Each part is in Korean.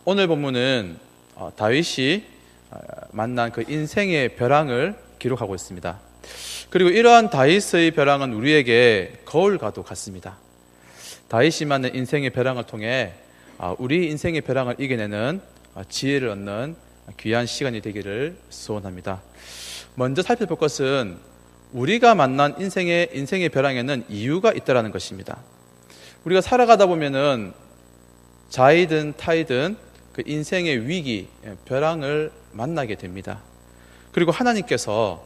오늘 본문은 다윗이 만난 그 인생의 벼랑을 기록하고 있습니다. 그리고 이러한 다윗의 벼랑은 우리에게 거울과도 같습니다. 다윗이 만난 인생의 벼랑을 통해 우리 인생의 벼랑을 이겨내는 지혜를 얻는 귀한 시간이 되기를 소원합니다. 먼저 살펴볼 것은 우리가 만난 인생의 벼랑에는 이유가 있다라는 것입니다. 우리가 살아가다 보면은 자이든 타이든 그 인생의 위기, 벼랑을 만나게 됩니다. 그리고 하나님께서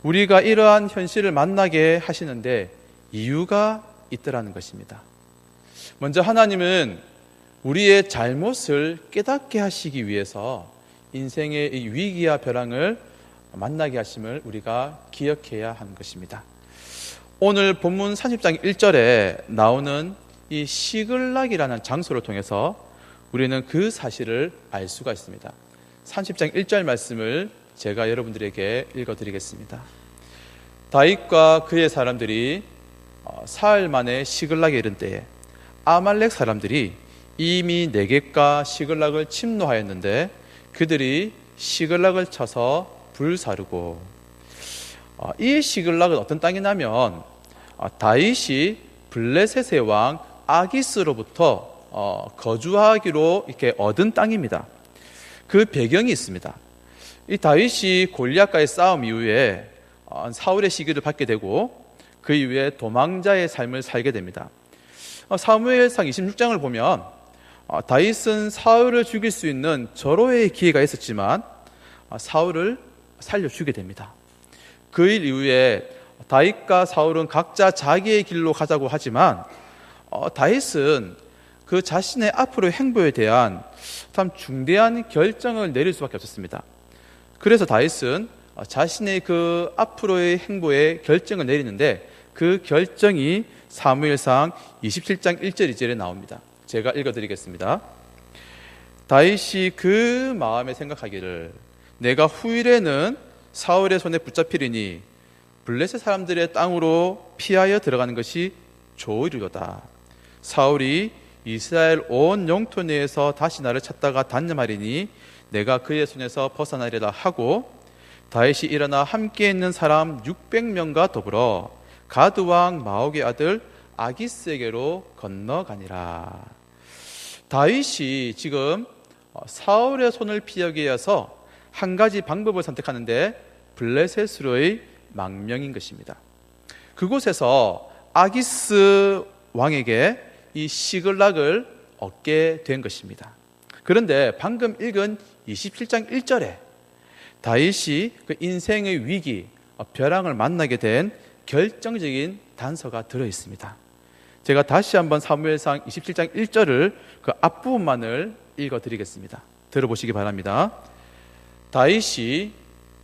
우리가 이러한 현실을 만나게 하시는데 이유가 있다라는 것입니다. 먼저 하나님은 우리의 잘못을 깨닫게 하시기 위해서 인생의 이 위기와 벼랑을 만나게 하심을 우리가 기억해야 하는 것입니다. 오늘 본문 30장 1절에 나오는 이 시글락이라는 장소를 통해서 우리는 그 사실을 알 수가 있습니다. 30장 1절 말씀을 제가 여러분들에게 읽어드리겠습니다. 다윗과 그의 사람들이 사흘 만에 시글락에 이른 때에 아말렉 사람들이 이미 네겝과 시글락을 침노하였는데 그들이 시글락을 쳐서 불사르고, 이 시글락은 어떤 땅이냐면 다윗이 블레셋의 왕 아기스로부터 거주하기로 이렇게 얻은 땅입니다. 그 배경이 있습니다. 이 다윗이 골리앗과의 싸움 이후에 사울의 시기를 받게 되고 그 이후에 도망자의 삶을 살게 됩니다. 사무엘상 26장을 보면 다윗은 사울을 죽일 수 있는 절호의 기회가 있었지만 사울을 살려주게 됩니다. 그 일 이후에 다윗과 사울은 각자 자기의 길로 가자고 하지만 다윗은 그 자신의 앞으로의 행보에 대한 참 중대한 결정을 내릴 수밖에 없었습니다. 그래서 다윗은 자신의 그 앞으로의 행보에 결정을 내리는데 그 결정이 사무엘상 27장 1절 2절에 나옵니다. 제가 읽어드리겠습니다. 다윗이 그 마음에 생각하기를 내가 후일에는 사울의 손에 붙잡히리니 블레셋 사람들의 땅으로 피하여 들어가는 것이 좋으리로다. 사울이 이스라엘 온 영토 내에서 다시 나를 찾다가 단념하리니 내가 그의 손에서 벗어나리라 하고 다윗이 일어나 함께 있는 사람 600명과 더불어 가드 왕 마옥의 아들 아기스에게로 건너가니라. 다윗이 지금 사울의 손을 피하기 위해서 한 가지 방법을 선택하는데 블레셋으로의 망명인 것입니다. 그곳에서 아기스 왕에게 이 시글락을 얻게 된 것입니다. 그런데 방금 읽은 27장 1절에 다윗이 그 인생의 위기, 벼랑을 만나게 된 결정적인 단서가 들어있습니다. 제가 다시 한번 사무엘상 27장 1절을 그 앞부분만을 읽어드리겠습니다. 들어보시기 바랍니다. 다윗이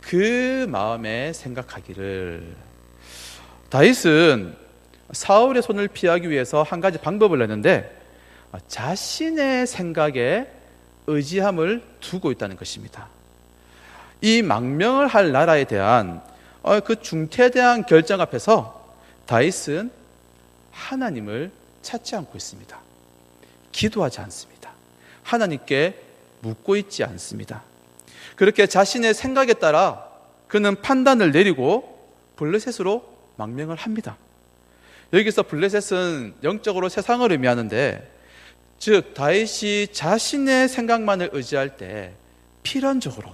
그 마음에 생각하기를, 다윗은 사울의 손을 피하기 위해서 한 가지 방법을 냈는데 자신의 생각에 의지함을 두고 있다는 것입니다. 이 망명을 할 나라에 대한 그 중태대한 결정 앞에서 다윗은 하나님을 찾지 않고 있습니다. 기도하지 않습니다. 하나님께 묻고 있지 않습니다. 그렇게 자신의 생각에 따라 그는 판단을 내리고 블레셋으로 망명을 합니다. 여기서 블레셋은 영적으로 세상을 의미하는데, 즉 다윗이 자신의 생각만을 의지할 때 필연적으로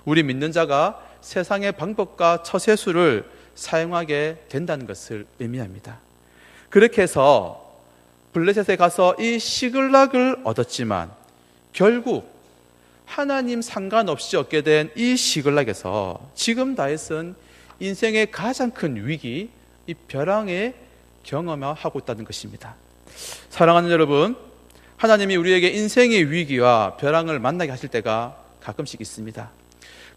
우리 믿는 자가 세상의 방법과 처세술을 사용하게 된다는 것을 의미합니다. 그렇게 해서 블레셋에 가서 이 시글락을 얻었지만 결국 하나님 상관없이 얻게 된 이 시글락에서 지금 다윗은 인생의 가장 큰 위기, 이 벼랑에 경험하고 있다는 것입니다. 사랑하는 여러분, 하나님이 우리에게 인생의 위기와 벼랑을 만나게 하실 때가 가끔씩 있습니다.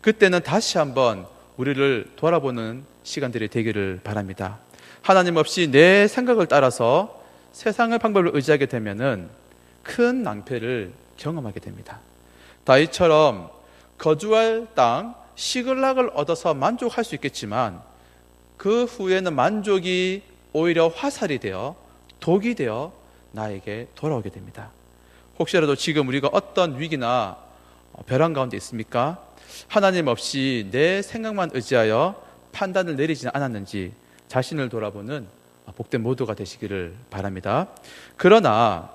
그때는 다시 한번 우리를 돌아보는 시간들이 되기를 바랍니다. 하나님 없이 내 생각을 따라서 세상의 방법을 의지하게 되면은 큰 낭패를 경험하게 됩니다. 다윗처럼 거주할 땅 시글락을 얻어서 만족할 수 있겠지만 그 후에는 만족이 오히려 화살이 되어 독이 되어 나에게 돌아오게 됩니다. 혹시라도 지금 우리가 어떤 위기나 벼랑 가운데 있습니까? 하나님 없이 내 생각만 의지하여 판단을 내리지는 않았는지 자신을 돌아보는 복된 모두가 되시기를 바랍니다. 그러나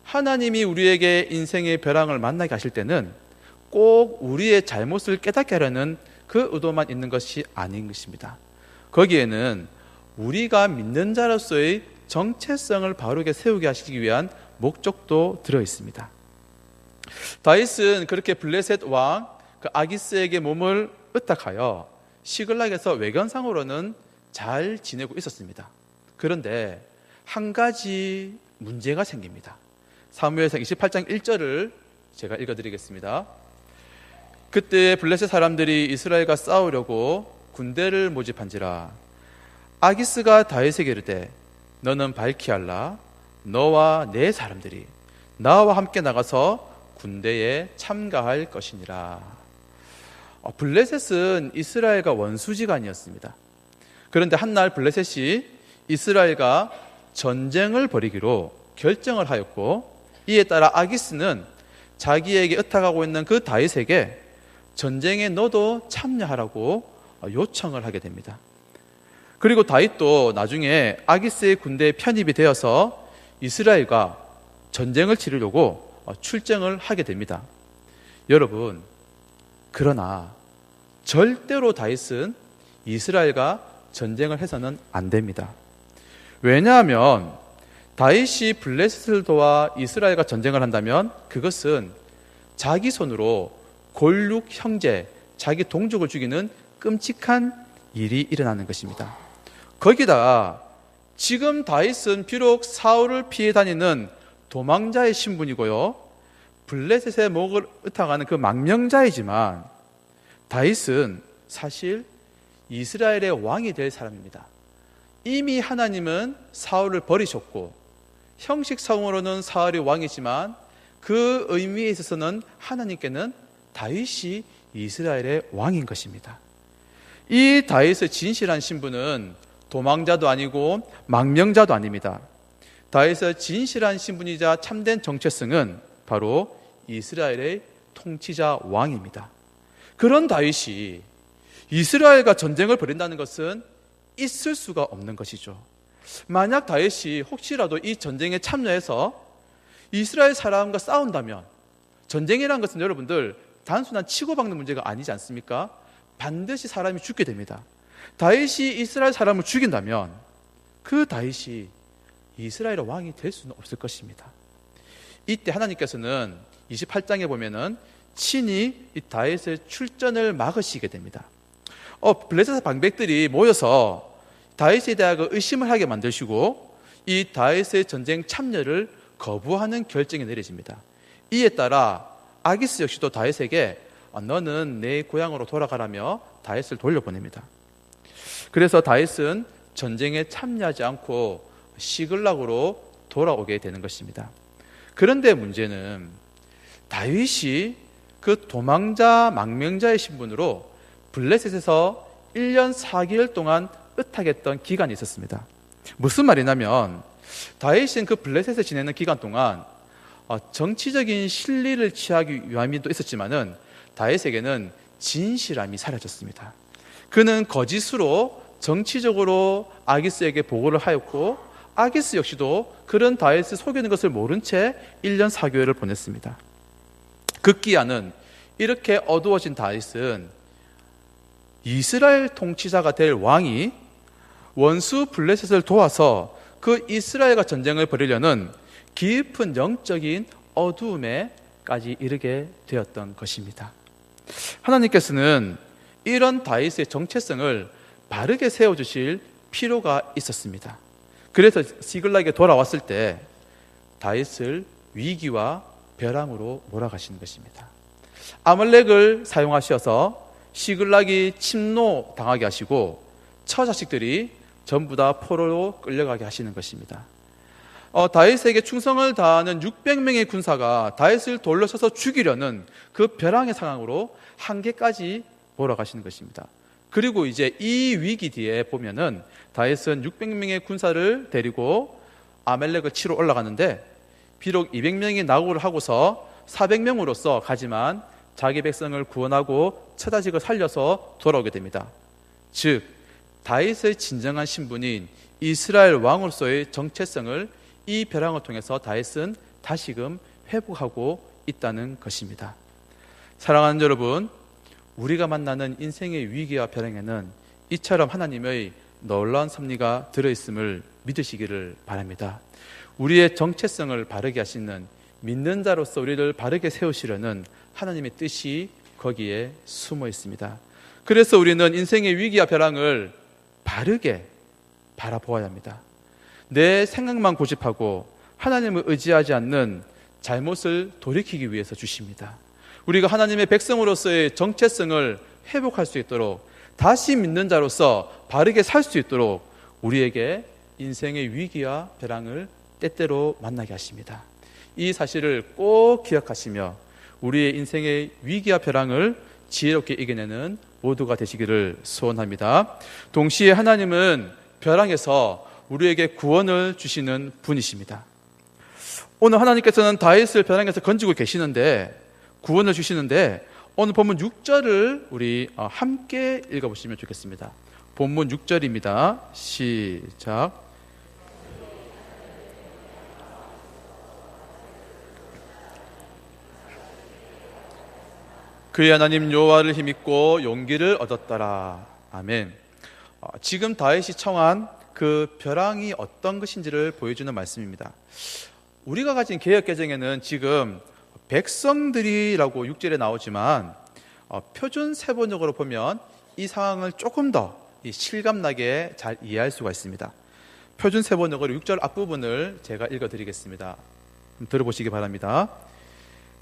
하나님이 우리에게 인생의 벼랑을 만나게 하실 때는 꼭 우리의 잘못을 깨닫게 하려는 그 의도만 있는 것이 아닌 것입니다. 거기에는 우리가 믿는 자로서의 정체성을 바르게 세우게 하시기 위한 목적도 들어 있습니다. 다윗은 그렇게 블레셋 왕 그 아기스에게 몸을 의탁하여 시글락에서 외관상으로는 잘 지내고 있었습니다. 그런데 한 가지 문제가 생깁니다. 사무엘상 28장 1절을 제가 읽어드리겠습니다. 그때 블레셋 사람들이 이스라엘과 싸우려고 군대를 모집한지라 아기스가 다윗에게 이르되 너는 발키할라 너와 내 사람들이 나와 함께 나가서 군대에 참가할 것이니라. 블레셋은 이스라엘과 원수지간이었습니다. 그런데 한날 블레셋이 이스라엘과 전쟁을 벌이기로 결정을 하였고 이에 따라 아기스는 자기에게 의탁하고 있는 그 다윗에게 전쟁에 너도 참여하라고 요청을 하게 됩니다. 그리고 다윗도 나중에 아기스의 군대에 편입이 되어서 이스라엘과 전쟁을 치르려고 출정을 하게 됩니다. 여러분, 그러나 절대로 다윗은 이스라엘과 전쟁을 해서는 안 됩니다. 왜냐하면 다윗이 블레셋을 도와 이스라엘과 전쟁을 한다면 그것은 자기 손으로 골육 형제, 자기 동족을 죽이는 끔찍한 일이 일어나는 것입니다. 거기다 지금 다윗은 비록 사울을 피해 다니는 도망자의 신분이고요, 블레셋의 목을 의탁하는 그 망명자이지만 다윗은 사실 이스라엘의 왕이 될 사람입니다. 이미 하나님은 사울을 버리셨고 형식상으로는 사울이 왕이지만 그 의미에 있어서는 하나님께는 다윗이 이스라엘의 왕인 것입니다. 이 다윗의 진실한 신분은 도망자도 아니고 망명자도 아닙니다. 다윗의 진실한 신분이자 참된 정체성은 바로 이스라엘의 통치자 왕입니다. 그런 다윗이 이스라엘과 전쟁을 벌인다는 것은 있을 수가 없는 것이죠. 만약 다윗이 혹시라도 이 전쟁에 참여해서 이스라엘 사람과 싸운다면, 전쟁이라는 것은 여러분들 단순한 치고받는 문제가 아니지 않습니까? 반드시 사람이 죽게 됩니다. 다윗이 이스라엘 사람을 죽인다면 그 다윗이 이스라엘의 왕이 될 수는 없을 것입니다. 이때 하나님께서는 28장에 보면은 친히 이 다윗의 출전을 막으시게 됩니다. 블레셋 방백들이 모여서 다윗에 대하여 의심을 하게 만드시고 이 다윗의 전쟁 참여를 거부하는 결정이 내려집니다. 이에 따라 아기스 역시도 다윗에게 너는 내 고향으로 돌아가라며 다윗을 돌려보냅니다. 그래서 다윗은 전쟁에 참여하지 않고 시글락으로 돌아오게 되는 것입니다. 그런데 문제는 다윗이 그 도망자 망명자의 신분으로 블레셋에서 1년 4개월 동안 의탁했던 기간이 있었습니다. 무슨 말이냐면 다윗은 그 블레셋에 지내는 기간 동안 정치적인 실리를 취하기 위함도 있었지만은 다윗에게는 진실함이 사라졌습니다. 그는 거짓으로 정치적으로 아기스에게 보고를 하였고 아기스 역시도 그런 다윗을 속이는 것을 모른 채 1년 4개월을 보냈습니다. 급기야는 이렇게 어두워진 다윗은 이스라엘 통치자가 될 왕이 원수 블레셋을 도와서 그 이스라엘과 전쟁을 벌이려는 깊은 영적인 어두움에까지 이르게 되었던 것입니다. 하나님께서는 이런 다윗의 정체성을 바르게 세워주실 필요가 있었습니다. 그래서 시글락에 돌아왔을 때 다윗을 위기와 벼랑으로 몰아가시는 것입니다. 아말렉을 사용하셔서 시글락이 침노당하게 하시고 처자식들이 전부 다 포로로 끌려가게 하시는 것입니다. 다윗에게 충성을 다하는 600명의 군사가 다윗을 돌려쳐서 죽이려는 그 벼랑의 상황으로 한계까지 몰아가시는 것입니다. 그리고 이제 이 위기 뒤에 보면은 다윗은 600명의 군사를 데리고 아말렉을 치러 올라가는데 비록 200명이 낙오를 하고서 400명으로서 가지만 자기 백성을 구원하고 처자직을 살려서 돌아오게 됩니다. 즉 다윗의 진정한 신분인 이스라엘 왕으로서의 정체성을 이 벼랑을 통해서 다윗은 다시금 회복하고 있다는 것입니다. 사랑하는 여러분, 우리가 만나는 인생의 위기와 벼랑에는 이처럼 하나님의 놀라운 섭리가 들어있음을 믿으시기를 바랍니다. 우리의 정체성을 바르게 하시는 믿는 자로서 우리를 바르게 세우시려는 하나님의 뜻이 거기에 숨어 있습니다. 그래서 우리는 인생의 위기와 벼랑을 바르게 바라보아야 합니다. 내 생각만 고집하고 하나님을 의지하지 않는 잘못을 돌이키기 위해서 주십니다. 우리가 하나님의 백성으로서의 정체성을 회복할 수 있도록, 다시 믿는 자로서 바르게 살 수 있도록 우리에게 인생의 위기와 벼랑을 때때로 만나게 하십니다. 이 사실을 꼭 기억하시며 우리의 인생의 위기와 벼랑을 지혜롭게 이겨내는 모두가 되시기를 소원합니다. 동시에 하나님은 벼랑에서 우리에게 구원을 주시는 분이십니다. 오늘 하나님께서는 다윗을 벼랑에서 건지고 계시는데, 구원을 주시는데, 오늘 본문 6절을 우리 함께 읽어보시면 좋겠습니다. 본문 6절입니다. 시작. 그의 하나님 여호와를 힘입고 용기를 얻었더라. 아멘. 지금 다윗이 청한 그 벼랑이 어떤 것인지를 보여주는 말씀입니다. 우리가 가진 개역개정에는 지금 백성들이라고 6절에 나오지만 표준 세번역으로 보면 이 상황을 조금 더 실감나게 잘 이해할 수가 있습니다. 표준 세번역으로 6절 앞부분을 제가 읽어드리겠습니다. 들어보시기 바랍니다.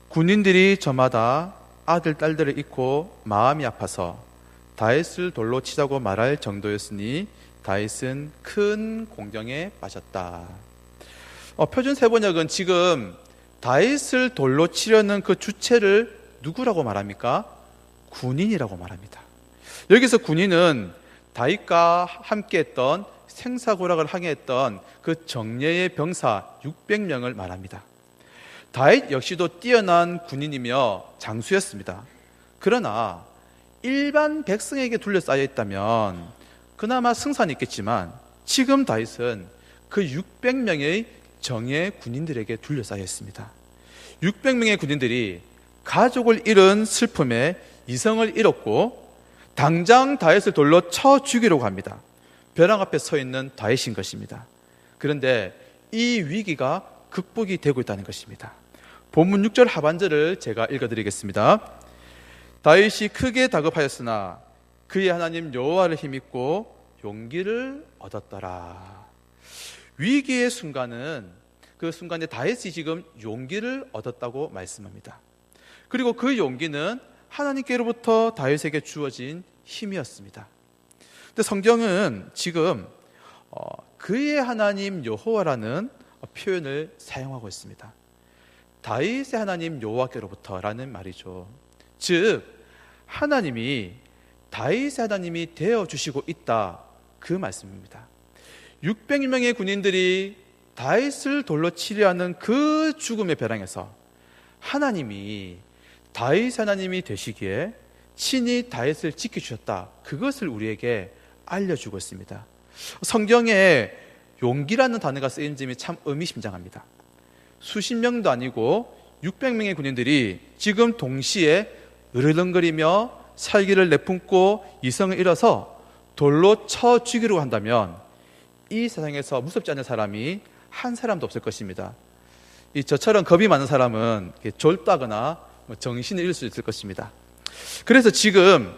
군인들이 저마다 아들 딸들을 잃고 마음이 아파서 다윗을 돌로 치자고 말할 정도였으니 다윗은 큰 공경에 빠졌다. 표준 세번역은 지금 다윗을 돌로 치려는 그 주체를 누구라고 말합니까? 군인이라고 말합니다. 여기서 군인은 다윗과 함께했던 생사고락을 항해했던 그 정예의 병사 600명을 말합니다. 다윗 역시도 뛰어난 군인이며 장수였습니다. 그러나 일반 백성에게 둘러싸여 있다면 그나마 승산이 있겠지만 지금 다윗은 그 600명의 정예 군인들에게 둘러싸여 있습니다. 600명의 군인들이 가족을 잃은 슬픔에 이성을 잃었고 당장 다윗을 돌로 쳐 죽이려고 합니다. 벼랑 앞에 서 있는 다윗인 것입니다. 그런데 이 위기가 극복이 되고 있다는 것입니다. 본문 6절 하반절을 제가 읽어드리겠습니다. 다윗이 크게 다급하였으나 그의 하나님 여호와를 힘입고 용기를 얻었더라. 위기의 순간은 그 순간에 다윗이 지금 용기를 얻었다고 말씀합니다. 그리고 그 용기는 하나님께로부터 다윗에게 주어진 힘이었습니다. 근데 성경은 지금 그의 하나님 여호와라는 표현을 사용하고 있습니다. 다윗의 하나님 여호와께로부터라는 말이죠. 즉 하나님이 다윗의 하나님이 되어주시고 있다, 그 말씀입니다. 600명의 군인들이 다윗을 돌로 치려 하는 그 죽음의 벼랑에서 하나님이 다윗 하나님이 되시기에 친히 다윗을 지켜주셨다, 그것을 우리에게 알려주고 있습니다. 성경에 용기라는 단어가 쓰인 점이 참 의미심장합니다. 수십 명도 아니고 600명의 군인들이 지금 동시에 으르렁거리며 살기를 내품고 이성을 잃어서 돌로 쳐 죽이려고 한다면 이 세상에서 무섭지 않은 사람이 한 사람도 없을 것입니다. 저처럼 겁이 많은 사람은 졸다거나 정신을 잃을 수 있을 것입니다. 그래서 지금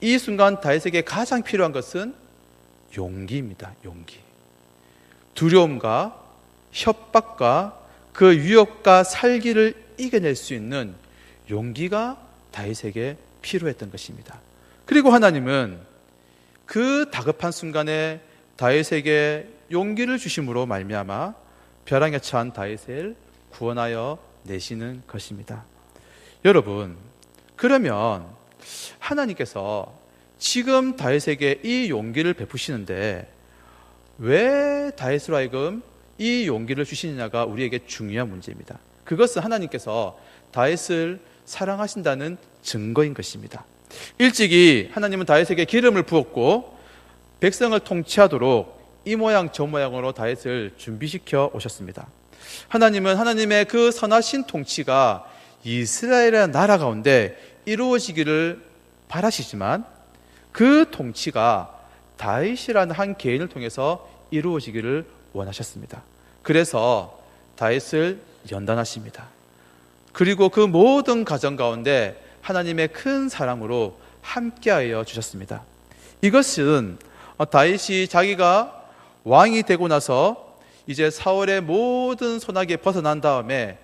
이 순간 다윗에게 가장 필요한 것은 용기입니다. 용기. 두려움과 협박과 그 유혹과 살기를 이겨낼 수 있는 용기가 다윗에게 필요했던 것입니다. 그리고 하나님은 그 다급한 순간에 다윗에게 용기를 주심으로 말미암아 벼랑에 처한 다윗을 구원하여 내시는 것입니다. 여러분, 그러면 하나님께서 지금 다윗에게 이 용기를 베푸시는데 왜 다윗으로 하여금 이 용기를 주시느냐가 우리에게 중요한 문제입니다. 그것은 하나님께서 다윗을 사랑하신다는 증거인 것입니다. 일찍이 하나님은 다윗에게 기름을 부었고 백성을 통치하도록 이 모양 저 모양으로 다윗을 준비시켜 오셨습니다. 하나님은 하나님의 그 선하신 통치가 이스라엘의 나라 가운데 이루어지기를 바라시지만 그 통치가 다윗이라는 한 개인을 통해서 이루어지기를 원하셨습니다. 그래서 다윗을 연단하십니다. 그리고 그 모든 가정 가운데 하나님의 큰 사랑으로 함께하여 주셨습니다. 이것은 다윗이 자기가 왕이 되고 나서 이제 사울의 모든 손아귀에 벗어난 다음에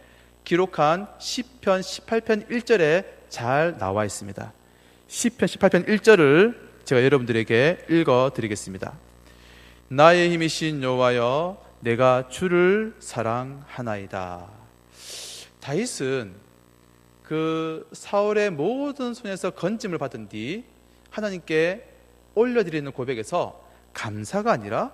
기록한 시편 18편 1절에 잘 나와 있습니다. 시편 18편 1절을 제가 여러분들에게 읽어드리겠습니다. 나의 힘이신 여호와여, 내가 주를 사랑하나이다. 다윗은 그 사울의 모든 손에서 건짐을 받은 뒤 하나님께 올려드리는 고백에서 감사가 아니라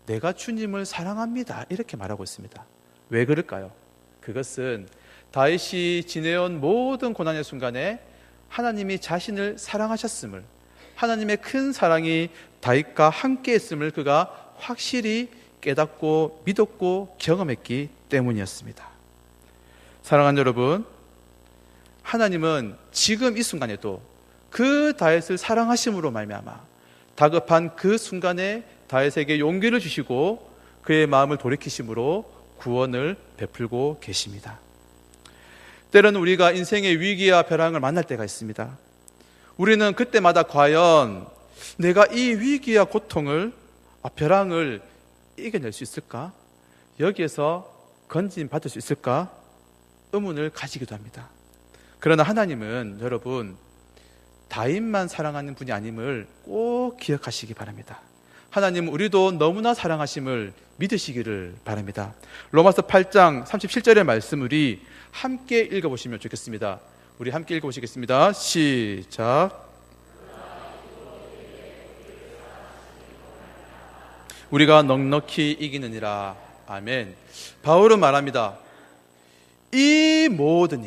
내가 주님을 사랑합니다 이렇게 말하고 있습니다. 왜 그럴까요? 그것은 다윗이 지내온 모든 고난의 순간에 하나님이 자신을 사랑하셨음을, 하나님의 큰 사랑이 다윗과 함께 했음을 그가 확실히 깨닫고 믿었고 경험했기 때문이었습니다. 사랑하는 여러분, 하나님은 지금 이 순간에도 그 다윗을 사랑하심으로 말미암아 다급한 그 순간에 다윗에게 용기를 주시고 그의 마음을 돌이키심으로 구원을 베풀고 계십니다. 때로는 우리가 인생의 위기와 벼랑을 만날 때가 있습니다. 우리는 그때마다 과연 내가 이 위기와 고통을, 벼랑을 이겨낼 수 있을까? 여기에서 건진 받을 수 있을까? 의문을 가지기도 합니다. 그러나 하나님은 여러분 다윗만 사랑하는 분이 아님을 꼭 기억하시기 바랍니다. 하나님은 우리도 너무나 사랑하심을 믿으시기를 바랍니다. 로마서 8장 37절의 말씀 우리 함께 읽어보시면 좋겠습니다. 우리 함께 읽어보시겠습니다. 시작. 우리가 넉넉히 이기느니라. 아멘. 바울은 말합니다. 이 모든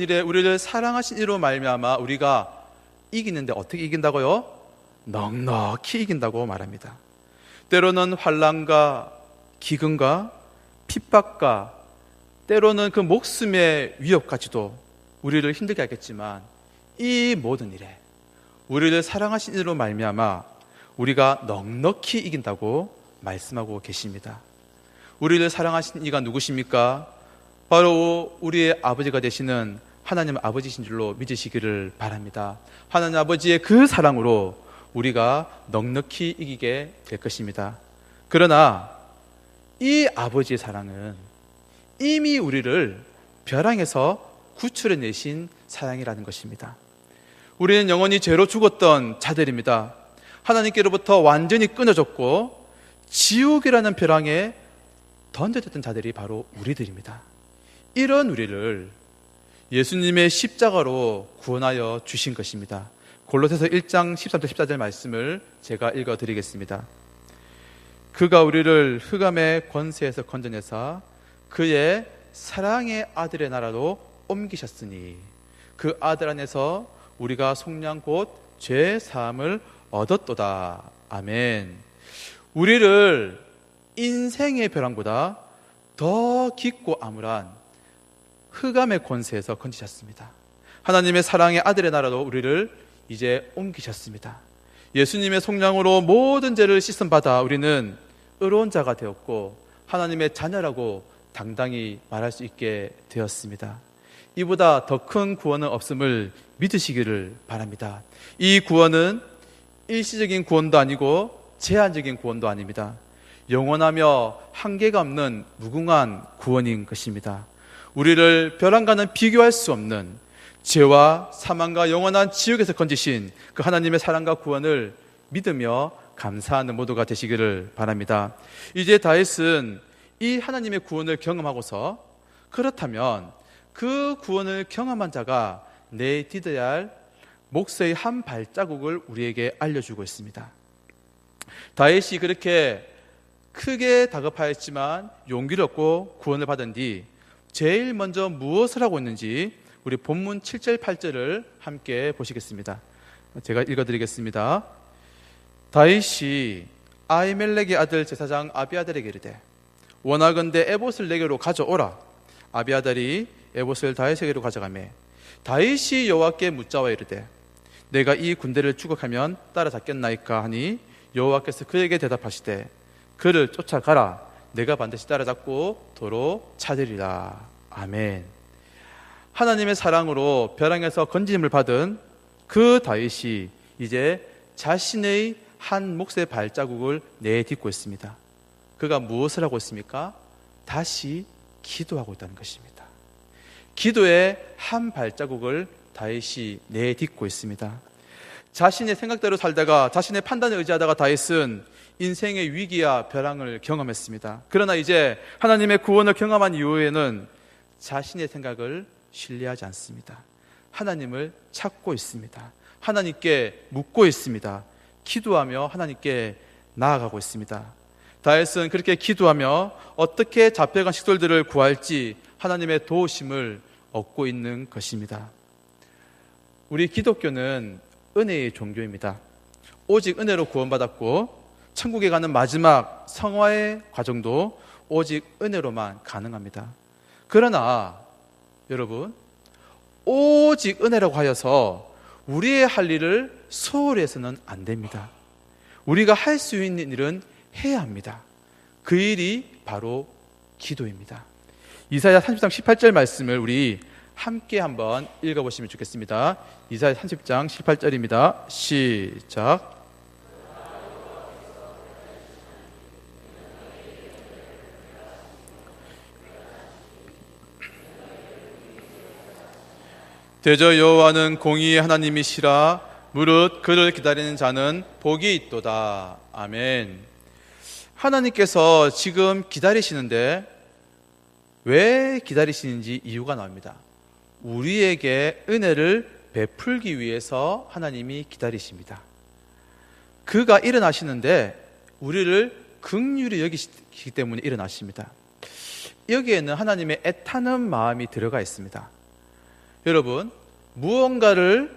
일에 우리를 사랑하신 이로 말미암아 우리가 이기는데 어떻게 이긴다고요? 넉넉히 이긴다고 말합니다. 때로는 환난과 기근과 핍박과 때로는 그 목숨의 위협까지도 우리를 힘들게 하겠지만 이 모든 일에 우리를 사랑하신 이로 말미암아 우리가 넉넉히 이긴다고 말씀하고 계십니다. 우리를 사랑하신 이가 누구십니까? 바로 우리의 아버지가 되시는 하나님 아버지신 줄로 믿으시기를 바랍니다. 하나님 아버지의 그 사랑으로 우리가 넉넉히 이기게 될 것입니다. 그러나 이 아버지의 사랑은 이미 우리를 벼랑에서 구출해내신 사랑이라는 것입니다. 우리는 영원히 죄로 죽었던 자들입니다. 하나님께로부터 완전히 끊어졌고 지옥이라는 벼랑에 던져졌던 자들이 바로 우리들입니다. 이런 우리를 예수님의 십자가로 구원하여 주신 것입니다. 골로새서 1장 13절 14절 말씀을 제가 읽어드리겠습니다. 그가 우리를 흑암의 권세에서 건져내사 그의 사랑의 아들의 나라로 옮기셨으니 그 아들 안에서 우리가 속량 곧 죄 사함을 얻었도다. 아멘. 우리를 인생의 벼랑보다 더 깊고 암울한 흑암의 권세에서 건지셨습니다. 하나님의 사랑의 아들의 나라로 우리를 이제 옮기셨습니다. 예수님의 속량으로 모든 죄를 씻음받아 우리는 의로운 자가 되었고 하나님의 자녀라고 당당히 말할 수 있게 되었습니다. 이보다 더 큰 구원은 없음을 믿으시기를 바랍니다. 이 구원은 일시적인 구원도 아니고 제한적인 구원도 아닙니다. 영원하며 한계가 없는 무궁한 구원인 것입니다. 우리를 벼랑과는 비교할 수 없는 죄와 사망과 영원한 지옥에서 건지신 그 하나님의 사랑과 구원을 믿으며 감사하는 모두가 되시기를 바랍니다. 이제 다윗은 이 하나님의 구원을 경험하고서 그렇다면 그 구원을 경험한 자가 내딛어야 할 목서의 한 발자국을 우리에게 알려주고 있습니다. 다윗이 그렇게 크게 다급하였지만 용기를 얻고 구원을 받은 뒤 제일 먼저 무엇을 하고 있는지 우리 본문 7절 8절을 함께 보시겠습니다. 제가 읽어드리겠습니다. 다윗이 아히멜렉의 아들 제사장 아비아달에게 이르되 원하건대 에봇을 내게로 가져오라. 아비아달이 에봇을 다윗에게로 가져가매 다윗이 여호와께 묻자와 이르되 내가 이 군대를 추격하면 따라잡겠나이까 하니 여호와께서 그에게 대답하시되 그를 쫓아가라. 내가 반드시 따라잡고 도로 찾으리라. 아멘. 하나님의 사랑으로 벼랑에서 건짐을 받은 그 다윗이 이제 자신의 한 몫의 발자국을 내딛고 있습니다. 그가 무엇을 하고 있습니까? 다시 기도하고 있다는 것입니다. 기도의 한 발자국을 다윗이 내딛고 있습니다. 자신의 생각대로 살다가 자신의 판단에 의지하다가 다윗은 인생의 위기와 벼랑을 경험했습니다. 그러나 이제 하나님의 구원을 경험한 이후에는 자신의 생각을 신뢰하지 않습니다. 하나님을 찾고 있습니다. 하나님께 묻고 있습니다. 기도하며 하나님께 나아가고 있습니다. 다윗은 그렇게 기도하며 어떻게 잡혀간 식솔들을 구할지 하나님의 도우심을 얻고 있는 것입니다. 우리 기독교는 은혜의 종교입니다. 오직 은혜로 구원받았고 천국에 가는 마지막 성화의 과정도 오직 은혜로만 가능합니다. 그러나 여러분, 오직 은혜라고 하여서 우리의 할 일을 소홀히 해서는 안 됩니다. 우리가 할 수 있는 일은 해야 합니다. 그 일이 바로 기도입니다. 이사야 30장 18절 말씀을 우리 함께 한번 읽어보시면 좋겠습니다. 이사야 30장 18절입니다. 시작. 대저 여호와는 공의의 하나님이시라. 무릇 그를 기다리는 자는 복이 있도다. 아멘. 하나님께서 지금 기다리시는데 왜 기다리시는지 이유가 나옵니다. 우리에게 은혜를 베풀기 위해서 하나님이 기다리십니다. 그가 일어나시는데 우리를 긍휼히 여기시기 때문에 일어나십니다. 여기에는 하나님의 애타는 마음이 들어가 있습니다. 여러분, 무언가를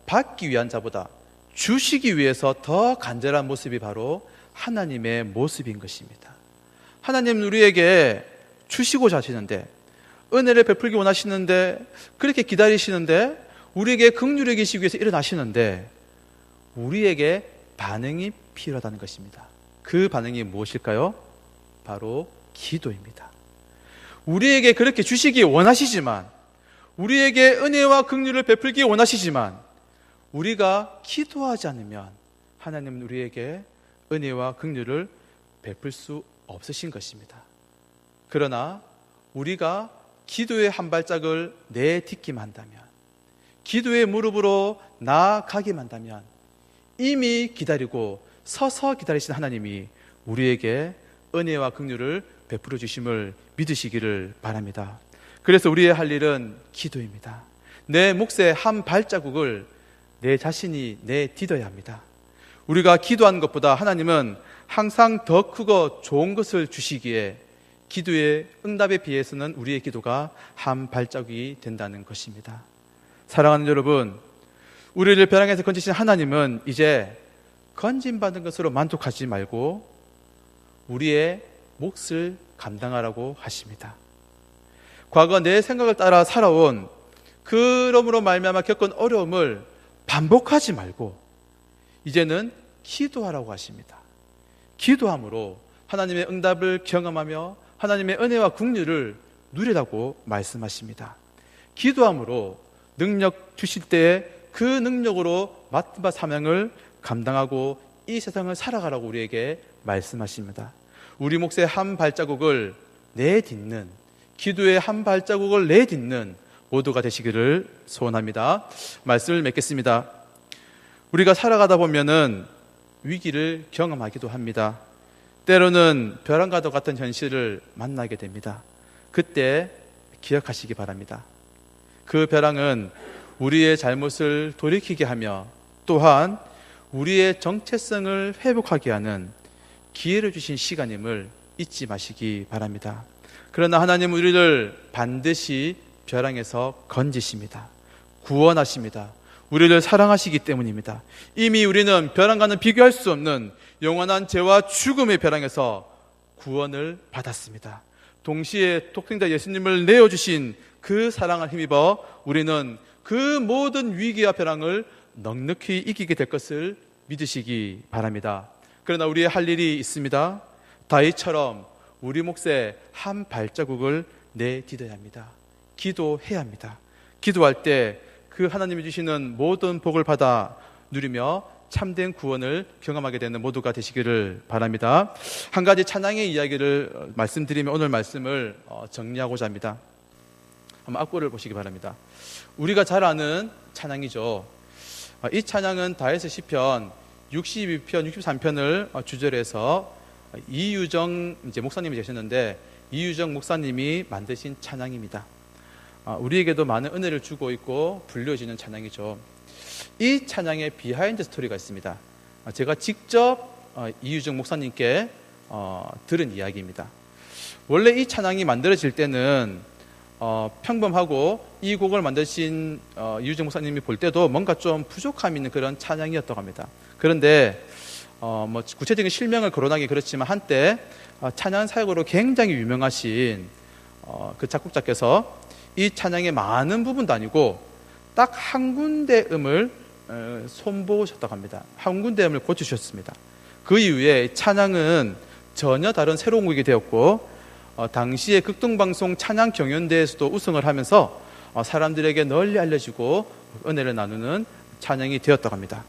받기 위한 자보다 주시기 위해서 더 간절한 모습이 바로 하나님의 모습인 것입니다. 하나님은 우리에게 주시고자 하시는데, 은혜를 베풀기 원하시는데, 그렇게 기다리시는데, 우리에게 긍휼히 여기시기 위해서 일어나시는데 우리에게 반응이 필요하다는 것입니다. 그 반응이 무엇일까요? 바로 기도입니다. 우리에게 그렇게 주시기 원하시지만, 우리에게 은혜와 긍휼을 베풀기 원하시지만 우리가 기도하지 않으면 하나님은 우리에게 은혜와 긍휼을 베풀 수 없으신 것입니다. 그러나 우리가 기도의 한 발짝을 내딛기만 한다면, 기도의 무릎으로 나아가기만 한다면 이미 기다리고 서서 기다리신 하나님이 우리에게 은혜와 긍휼을 베풀어 주심을 믿으시기를 바랍니다. 그래서 우리의 할 일은 기도입니다. 내 몫의 한 발자국을 내 자신이 내딛어야 합니다. 우리가 기도하는 것보다 하나님은 항상 더 크고 좋은 것을 주시기에 기도의 응답에 비해서는 우리의 기도가 한 발자국이 된다는 것입니다. 사랑하는 여러분, 우리를 벼랑에서 건지신 하나님은 이제 건진받은 것으로 만족하지 말고 우리의 몫을 감당하라고 하십니다. 과거 내 생각을 따라 살아온, 그러므로 말미암아 겪은 어려움을 반복하지 말고 이제는 기도하라고 하십니다. 기도함으로 하나님의 응답을 경험하며 하나님의 은혜와 긍휼을 누리라고 말씀하십니다. 기도함으로 능력 주실 때에 그 능력으로 맡은 바 사명을 감당하고 이 세상을 살아가라고 우리에게 말씀하십니다. 우리 몫의 한 발자국을 내딛는, 기도의 한 발자국을 내딛는 모두가 되시기를 소원합니다. 말씀을 맺겠습니다. 우리가 살아가다 보면은 위기를 경험하기도 합니다. 때로는 벼랑과도 같은 현실을 만나게 됩니다. 그때 기억하시기 바랍니다. 그 벼랑은 우리의 잘못을 돌이키게 하며 또한 우리의 정체성을 회복하게 하는 기회를 주신 시간임을 잊지 마시기 바랍니다. 그러나 하나님은 우리를 반드시 벼랑에서 건지십니다. 구원하십니다. 우리를 사랑하시기 때문입니다. 이미 우리는 벼랑과는 비교할 수 없는 영원한 죄와 죽음의 벼랑에서 구원을 받았습니다. 동시에 독생자 예수님을 내어주신 그 사랑을 힘입어 우리는 그 모든 위기와 벼랑을 넉넉히 이기게 될 것을 믿으시기 바랍니다. 그러나 우리의 할 일이 있습니다. 다윗처럼 우리 몫에 한 발자국을 내딛어야 합니다. 기도해야 합니다. 기도할 때 그 하나님이 주시는 모든 복을 받아 누리며 참된 구원을 경험하게 되는 모두가 되시기를 바랍니다. 한 가지 찬양의 이야기를 말씀드리며 오늘 말씀을 정리하고자 합니다. 한번 악보를 보시기 바랍니다. 우리가 잘 아는 찬양이죠. 이 찬양은 다윗의 시편 62편, 63편을 주제로 해서 이유정 목사님이 계셨는데 이유정 목사님이 만드신 찬양입니다. 우리에게도 많은 은혜를 주고 있고 불려지는 찬양이죠. 이 찬양에 비하인드 스토리가 있습니다. 제가 직접 이유정 목사님께 들은 이야기입니다. 원래 이 찬양이 만들어질 때는 평범하고 이 곡을 만드신 이유정 목사님이 볼 때도 뭔가 좀 부족함이 있는 그런 찬양이었다고 합니다. 그런데 구체적인 실명을 거론하기 그렇지만 한때 찬양 사역으로 굉장히 유명하신 그 작곡자께서 이 찬양의 많은 부분도 아니고 딱 한 군데 음을 손보셨다고 합니다. 한 군데 음을 고치셨습니다. 그 이후에 찬양은 전혀 다른 새로운 곡이 되었고 당시에 극동방송 찬양 경연대회에서도 우승을 하면서 사람들에게 널리 알려지고 은혜를 나누는 찬양이 되었다고 합니다.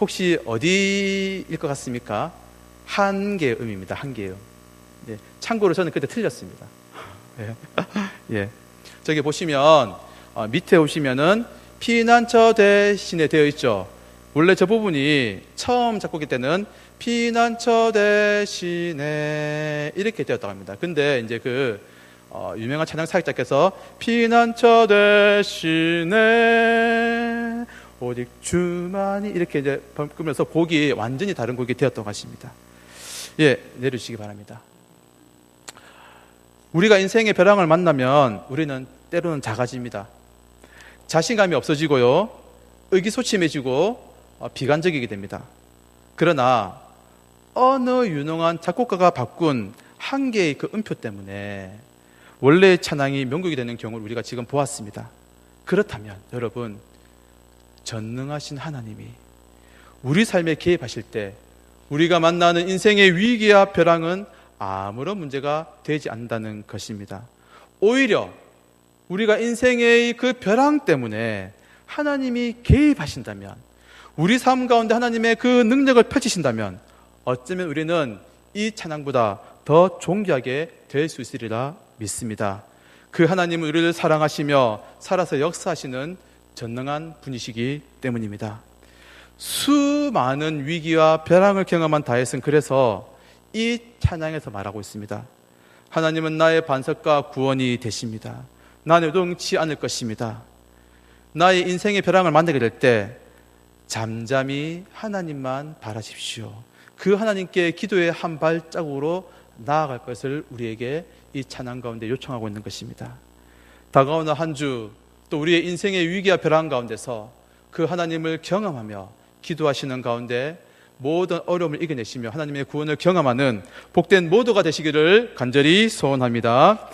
혹시 어디일 것 같습니까? 한계음입니다. 한계음. 네, 참고로 저는 그때 틀렸습니다. 예. 저기 보시면 밑에 오시면은 피난처 대신에 되어 있죠. 원래 저 부분이 처음 작곡할 때는 피난처 대신에 이렇게 되었다고 합니다. 근데 이제 그 유명한 찬양 사역자께서 피난처 대신에 오직 주만이 이렇게 이제 바꾸면서 곡이 완전히 다른 곡이 되었다고 하십니다. 예, 내려주시기 바랍니다. 우리가 인생의 벼랑을 만나면 우리는 때로는 작아집니다. 자신감이 없어지고요, 의기소침해지고 비관적이게 됩니다. 그러나 어느 유능한 작곡가가 바꾼 한 개의 그 음표 때문에 원래의 찬양이 명곡이 되는 경우를 우리가 지금 보았습니다. 그렇다면 여러분, 전능하신 하나님이 우리 삶에 개입하실 때 우리가 만나는 인생의 위기와 벼랑은 아무런 문제가 되지 않는다는 것입니다. 오히려 우리가 인생의 그 벼랑 때문에 하나님이 개입하신다면, 우리 삶 가운데 하나님의 그 능력을 펼치신다면 어쩌면 우리는 이 찬양보다 더 존귀하게 될 수 있으리라 믿습니다. 그 하나님은 우리를 사랑하시며 살아서 역사하시는 전능한 분이시기 때문입니다. 수많은 위기와 벼랑을 경험한 다윗은 그래서 이 찬양에서 말하고 있습니다. 하나님은 나의 반석과 구원이 되십니다. 나는 요동치 않을 것입니다. 나의 인생의 벼랑을 만나게 될 때 잠잠히 하나님만 바라십시오. 그 하나님께 기도의 한 발자국으로 나아갈 것을 우리에게 이 찬양 가운데 요청하고 있는 것입니다. 다가오는 한 주, 또 우리의 인생의 위기와 벼랑 가운데서 그 하나님을 경험하며 기도하시는 가운데 모든 어려움을 이겨내시며 하나님의 구원을 경험하는 복된 모두가 되시기를 간절히 소원합니다.